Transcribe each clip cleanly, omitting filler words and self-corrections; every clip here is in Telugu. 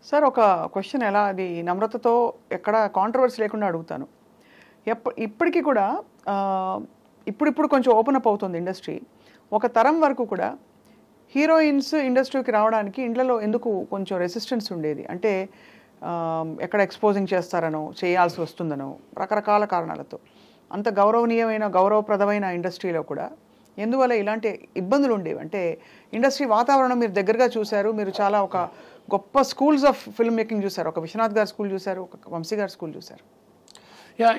సార్ ఒక క్వశ్చన్ ఎలా అది నమ్రతతో ఎక్కడ కాంట్రవర్సీ లేకుండా అడుగుతాను. ఇప్పటికీ కూడా ఇప్పుడు కొంచెం ఓపెన్ అప్ అవుతుంది ఇండస్ట్రీ. ఒక తరం వరకు కూడా హీరోయిన్స్ ఇండస్ట్రీకి రావడానికి ఇండ్లలో ఎందుకు కొంచెం రెసిస్టెన్స్ ఉండేది. అంటే ఎక్కడ ఎక్స్పోజింగ్ చేస్తారనో, చేయాల్సి వస్తుందనో, రకరకాల కారణాలతో అంత గౌరవప్రదమైన ఇండస్ట్రీలో కూడా ఎందువల్ల ఇలాంటి ఇబ్బందులు ఉండేవి. అంటే ఇండస్ట్రీ వాతావరణం మీరు దగ్గరగా చూశారు, మీరు చాలా ఒక గొప్ప స్కూల్స్ ఆఫ్ ఫిల్మ్ మేకింగ్ చూశారు. ఒక విశ్వనాథ్ గారి స్కూల్ చూశారు, ఒక వంశీ గారి స్కూల్ చూశారు.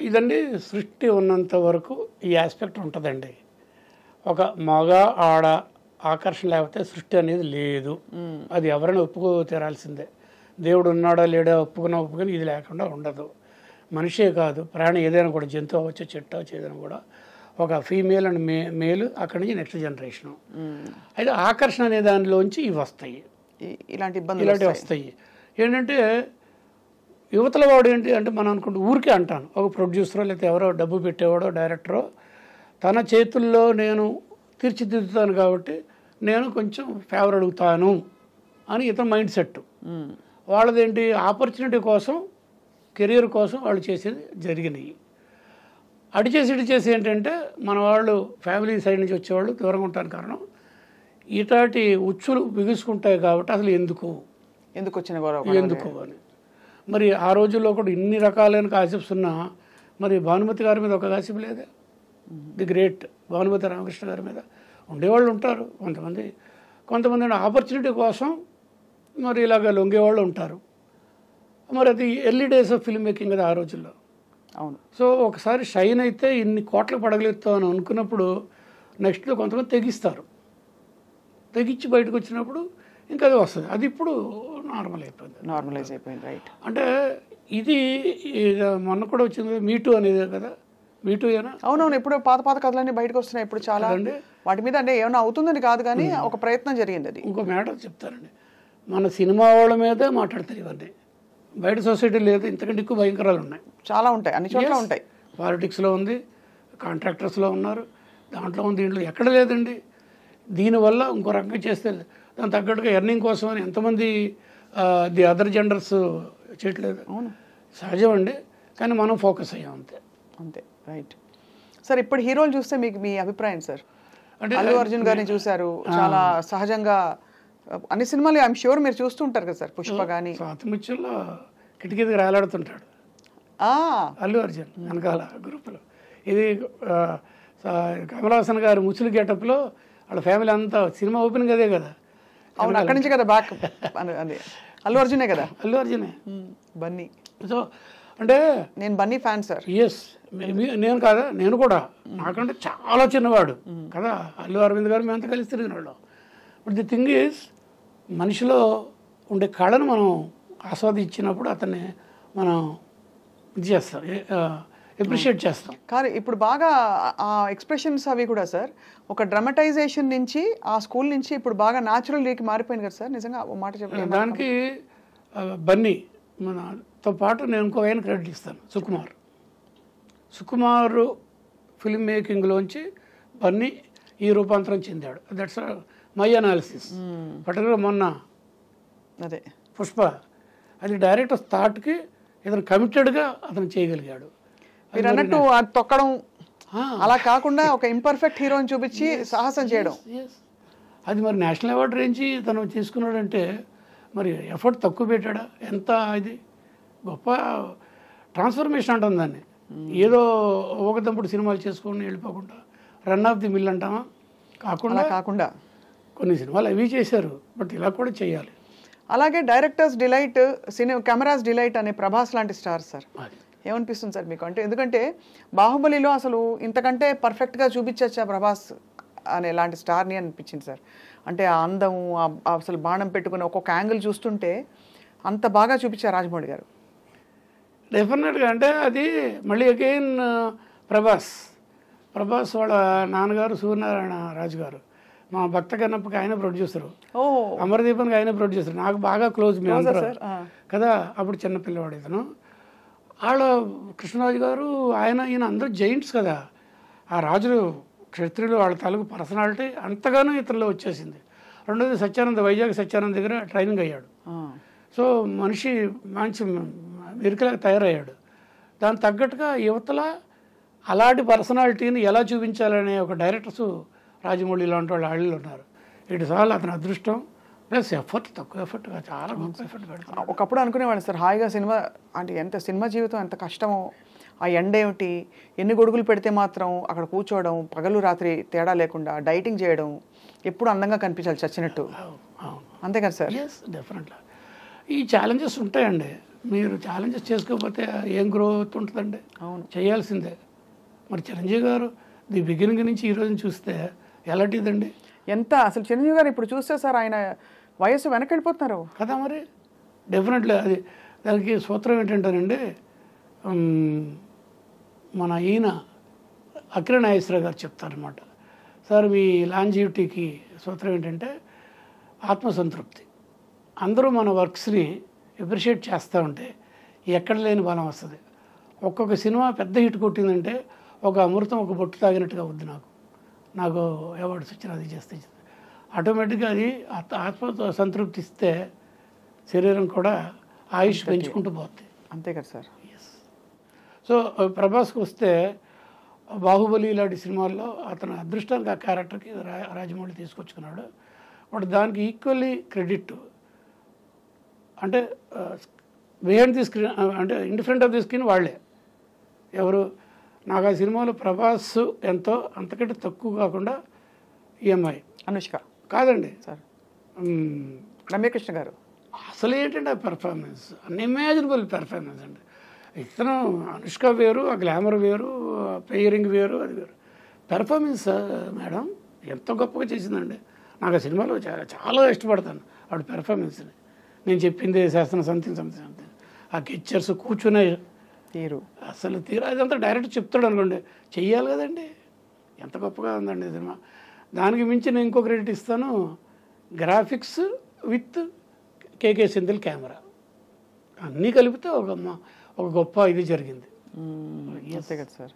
ఇదండి సృష్టి ఉన్నంత వరకు ఈ ఆస్పెక్ట్ ఉంటుందండి. ఒక మగ ఆడ ఆకర్షణ లేకపోతే సృష్టి అనేది లేదు. అది ఎవరైనా ఒప్పుకో తీరాల్సిందే. దేవుడు ఉన్నాడా లేడా ఒప్పుకుని ఇది లేకుండా ఉండదు. మనిషే కాదు, ప్రాణి ఏదైనా కూడా, జంతువు అవ్వచ్చు, చెట్టు అవ్వచ్చు, ఏదైనా కూడా ఒక ఫీమేల్ అండ్ మేల్ అక్కడి నుంచి నెక్స్ట్ జనరేషను. అయితే ఆకర్షణ అనే దానిలోంచి ఇవి వస్తాయి, ఇలాంటివి వస్తాయి. ఏంటంటే యువతల వాడు ఏంటి అంటే మనం అనుకుంటే ఊరికే అంటాను, ఒక ప్రొడ్యూసరో లేకపోతే ఎవరో డబ్బు పెట్టేవాడో డైరెక్టరో తన చేతుల్లో నేను తీర్చిదిద్దుతాను కాబట్టి నేను కొంచెం ఫేవర్ అడుగుతాను అని ఇతని మైండ్ సెట్. వాళ్ళదేంటి ఆపర్చునిటీ కోసం, కెరీర్ కోసం వాళ్ళు చేసేది జరిగినాయి. ఇటు చేసి ఏంటంటే మన వాళ్ళు ఫ్యామిలీ సైడ్ నుంచి వచ్చేవాళ్ళు దూరంగా ఉంటానికి కారణం ఇటాటి ఉచ్చులు బిగుసుకుంటాయి కాబట్టి అసలు ఎందుకు వచ్చిన గౌరవం ఎందుకు అని. మరి ఆ రోజుల్లో కూడా ఇన్ని రకాలైన కాసిప్స్ ఉన్నా మరి భానుమతి గారి మీద ఒక కాసిప్ లేదే. ది గ్రేట్ భానుమతి రామకృష్ణ గారి మీద ఉండేవాళ్ళు ఉంటారు కొంతమంది ఆపర్చునిటీ కోసం మరి ఇలాగ లొంగేవాళ్ళు ఉంటారు. మరి అది early days of film making కదా ఆ రోజుల్లో. అవును. సో ఒకసారి షైన్ అయితే ఇన్ని కోట్లు పడగలుగుతాం అని అనుకున్నప్పుడు నెక్స్ట్లో కొంతమంది తెగించి బయటకు వచ్చినప్పుడు ఇంకా అది వస్తుంది. అది ఇప్పుడు నార్మలైజ్ అయిపోయింది. రైట్. అంటే ఇది మొన్న కూడా వచ్చింది మీటూ అనేది కదా. మీటూ ఏనా? అవునవును. ఇప్పుడు పాత కథలన్నీ బయటకు వస్తున్నాయి ఇప్పుడు చాలా. వాటి మీద అంటే ఏమైనా అవుతుందని కాదు కానీ ఒక ప్రయత్నం జరిగింది. అది ఇంకో మ్యాటర్ చెప్తారండి, మన సినిమా వాళ్ళ మీదే మాట్లాడతారు ఇవన్నీ. బయట సొసైటీ లేదు, ఇంతకంటే ఎక్కువ భయంకరాలు ఉన్నాయి, చాలా ఉంటాయి, అన్ని చోట్ల ఉంటాయి. పాలిటిక్స్లో ఉంది, కాంట్రాక్టర్స్లో ఉన్నారు, దాంట్లో ఉంది, దీంట్లో ఎక్కడ లేదండి. దీనివల్ల ఇంకో రకంగా చేస్తే దాని తగ్గట్టుగా ఎర్నింగ్ కోసం అని ఎంతమంది ది అదర్ జెండర్స్ చేయట్లేదు. అవును, సహజం అండి, కానీ మనం ఫోకస్ అయ్యాం అంతే. రైట్. సార్ ఇప్పుడు హీరోలు చూస్తే మీకు మీ అభిప్రాయం సార్? అంటే అల్లు అర్జున్ గారిని చూశారు, చాలా సహజంగా అన్ని సినిమాలు ఐఎమ్ ష్యూర్ మీరు చూస్తుంటారు కదా సార్. పుష్ప కానీ స్వాతిముత్యంలో కిటికీ దగ్గర రాలాడుతుంటాడు అల్లు అర్జున్ వెనకాల గ్రూప్లో. ఇది కమల్ హాసన్ గారు ముసులు గెటప్లో వాళ్ళ ఫ్యామిలీ అంతా సినిమా ఓపెనింగ్ అదే కదా. అవును, అక్కడి నుంచి కదా బ్యాక్. అదే అల్లు అర్జునే కదా. అల్లు అర్జునే. బన్నీ. సో అంటే నేను బన్నీ ఫ్యాన్ సార్. ఎస్, నేను కాదా, నేను కూడా నాకంటే చాలా చిన్నవాడు కదా అల్లు అరవింద్ గారు, మేమంతా కలిసి తిరిగిన వాళ్ళు. బట్ ది థింగ్ ఈజ్ మనిషిలో ఉండే కళను మనం ఆస్వాదించినప్పుడు అతన్ని మనం ఇది చేస్తాం, అప్రిషియేట్ చేస్తాం. కానీ ఇప్పుడు బాగా ఆ ఎక్స్ప్రెషన్స్ అవి కూడా సార్ ఒక డ్రామటైజేషన్ నుంచి ఆ స్కూల్ నుంచి ఇప్పుడు బాగా న్యాచురల్ రీకి మారిపోయింది కదా సార్. నిజంగా ఓ మాట చెప్పాను దానికి బన్నీ మనతో పాటు నేను ఇంకో ఆయన క్రెడిట్ ఇస్తాను, సుకుమార్ ఫిల్మ్ మేకింగ్లోంచి బన్నీ ఈ రూపాంతరం చెందాడు. That's my analysis. పర్టికులర్ మొన్న అదే పుష్ప, అది డైరెక్టర్ థాట్కి ఇతను కమిటెడ్గా అతను చేయగలిగాడు. మీరు అన్నట్టు అది తొక్కడం అలా కాకుండా ఒక ఇంపర్ఫెక్ట్ హీరోని చూపించి సాహసం చేయడం, అది మరి నేషనల్ అవార్డు రేంజ్ తను తీసుకున్నాడంటే మరి ఎఫర్ట్ తక్కువ పెట్టాడా? ఎంత ఇది గొప్ప ట్రాన్స్ఫర్మేషన్ అంటాం దాన్ని. ఏదో ఒకదంపుడు సినిమాలు చేసుకొని వెళ్ళిపోకుండా రన్ ఆఫ్ ది మిల్ అంటామా, కాకుండా కొన్ని సినిమాలు అవి చేశారు, బట్ ఇలా కూడా చేయాలి. అలాగే డైరెక్టర్స్ డిలైట్, కెమెరాస్ డిలైట్ అనే ప్రభాస్ లాంటి స్టార్ సార్. ఏమనిపిస్తుంది సార్ మీకు? అంటే ఎందుకంటే బాహుబలిలో అసలు ఇంతకంటే పర్ఫెక్ట్గా చూపించచ్చా ప్రభాస్ అనే లాంటి స్టార్ని అనిపించింది సార్. అంటే ఆ అందం, అసలు బాణం పెట్టుకుని ఒక్కొక్క యాంగిల్ చూస్తుంటే అంత బాగా చూపించారు రాజమౌళి గారు. డెఫినెట్గా. అంటే అది మళ్ళీ అగైన్ ప్రభాస్ వాళ్ళ నాన్నగారు సూర్యనారాయణ రాజు గారు, మా భక్త కన్నప్పకి ఆయన ప్రొడ్యూసరు, అమరదీపానికి ఆయన ప్రొడ్యూసర్, నాకు బాగా క్లోజ్ మీ అందరూ కదా. అప్పుడు చిన్నపిల్లవాడు ఇతను. వాళ్ళ కృష్ణరాజు గారు ఈయన అందరూ జైంట్స్ కదా. ఆ రాజులు క్షత్రియులు వాళ్ళ తాలూకు పర్సనాలిటీ అంతగానో ఇతరులో వచ్చేసింది. రెండోది వైజాగ్ సత్యానంద్ దగ్గర ట్రైనింగ్ అయ్యాడు. సో మనిషి మంచి మెరికలాగా తయారయ్యాడు. దానికి తగ్గట్టుగా యువతల అలాంటి పర్సనాలిటీని ఎలా చూపించాలనే ఒక డైరెక్టర్స్ రాజమౌళి లాంటి వాళ్ళు ఆళ్ళు ఉన్నారు. ఇటు సార్లు అతని అదృష్టం ప్లస్ ఎఫర్ట్, తక్కువ ఎఫర్ట్, చాలా గొప్ప ఎఫర్ట్ పెడతారు. ఒకప్పుడు అనుకునేవాడు సార్ హాయిగా సినిమా అంటే ఎంత సినిమా జీవితం ఎంత కష్టమో, ఆ ఎండ ఏమిటి, ఎన్ని గొడుగులు పెడితే మాత్రం అక్కడ కూర్చోవడం, పగలు రాత్రి తేడా లేకుండా డైటింగ్ చేయడం, ఎప్పుడు అందంగా కనిపించాలి చచ్చినట్టు. అంతే కదా సార్? ఎస్, డెఫినెట్గా ఈ ఛాలెంజెస్ ఉంటాయండి. మీరు ఛాలెంజెస్ చేసుకోకపోతే ఏం గ్రోత్ ఉంటుందండి? అవును, చేయాల్సిందే. మరి చిరంజీవి గారు ది బిగినింగ్ నుంచి ఈ రోజున చూస్తే ఎలాంటిదండి? ఎంత అసలు చిరంజీవి గారు ఇప్పుడు చూస్తే సార్ ఆయన వయస్సు వెనక్కి వెళ్ళిపోతున్నారు కదా. మరి డెఫినెట్లీ అది దానికి సూత్రం ఏంటంటేనండి, మన ఈయన అఖిల నాగేశ్వరరావు గారు చెప్తారనమాట. సార్ మీ లాంజివిటీకి సూత్రం ఏంటంటే ఆత్మసంతృప్తి. అందరూ మన వర్క్స్ని అప్రిషియేట్ చేస్తూ ఉంటే ఎక్కడ లేని బలం వస్తుంది. ఒక్కొక్క సినిమా పెద్ద హిట్ కొట్టిందంటే ఒక అమృతం ఒక బొట్టు తాగినట్టుగా అవుద్ది. నాకు అవార్డ్స్ వచ్చిన అది చేస్తే ఆటోమేటిక్గా అది ఆత్మ సంతృప్తి ఇస్తే శరీరం కూడా ఆయుష్ పెంచుకుంటూ పోతుంది. అంతే కదా సార్? ఎస్. సో ప్రభాస్కి వస్తే బాహుబలి ఇలాంటి సినిమాల్లో అతను అదృష్టానికి ఆ క్యారెక్టర్కి రాజమౌళి తీసుకొచ్చుకున్నాడు. బట్ దానికి ఈక్వల్లీ క్రెడిట్ అంటే బిహైండ్ ది స్క్రీన్ అంటే in front of the screen వాళ్ళే. ఎవరు? నాకు ఆ సినిమాలో ప్రభాస్ ఎంతో అంతకంటే తక్కువ కాకుండా ఈఎంఐ అనుష్క కాదండి సార్, రమ్యకృష్ణ గారు అసలు ఏంటంటే ఆ పెర్ఫార్మెన్స్ అన్ఇమాజినబుల్ పెర్ఫార్మెన్స్ అండి. ఇతను అనుష్క వేరు, ఆ గ్లామర్ వేరు, ఆ పేరింగ్ వేరు, అది వేరు. పెర్ఫార్మెన్స్ మేడం ఎంత గొప్పగా చేసిందండి. నాకు ఆ సినిమాలో చాలా ఇష్టపడతాను ఆవిడ పెర్ఫార్మెన్స్ని. నేను చెప్పింది శాస్త్రం సంథింగ్ సంథింగ్ సంథింగ్, ఆ గెచ్చర్స్ కూర్చునే తీరు అసలు తీరు అదంతా డైరెక్ట్ చెప్తాడు అనుకోండి, చెయ్యాలి కదండి. ఎంత గొప్పగా ఉందండి సినిమా. దానికి మించి నేను ఇంకో క్రెడిట్ ఇస్తాను, graphics with KK Sindhil camera అన్నీ కలిపితే ఒక గొప్ప ఇది జరిగింది. అంతే కదా సార్?